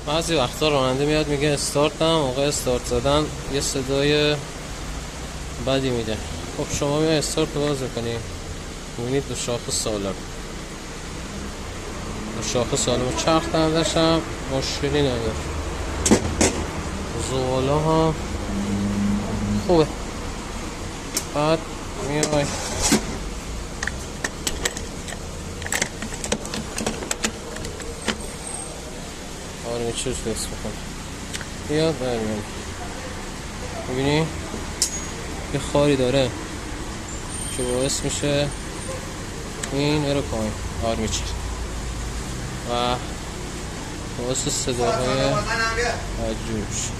بعضی وقتا راننده میاد میگه استارت هم، موقع استارت زدن یه صدای بدی میده. خب شما میاد استارت رو باز میکنید، میبینید دو شاخه سالم، دو شاخه سالم چرخ دردش هم مشکلی نداره، زوالا ها خوبه. بعد میای آرمیچر فکس میکنه، بیاد برمیاد، میبینی یه خاری داره که باعث میشه این بره پایین آرمیچر و باعث صداهای عجیب میشه.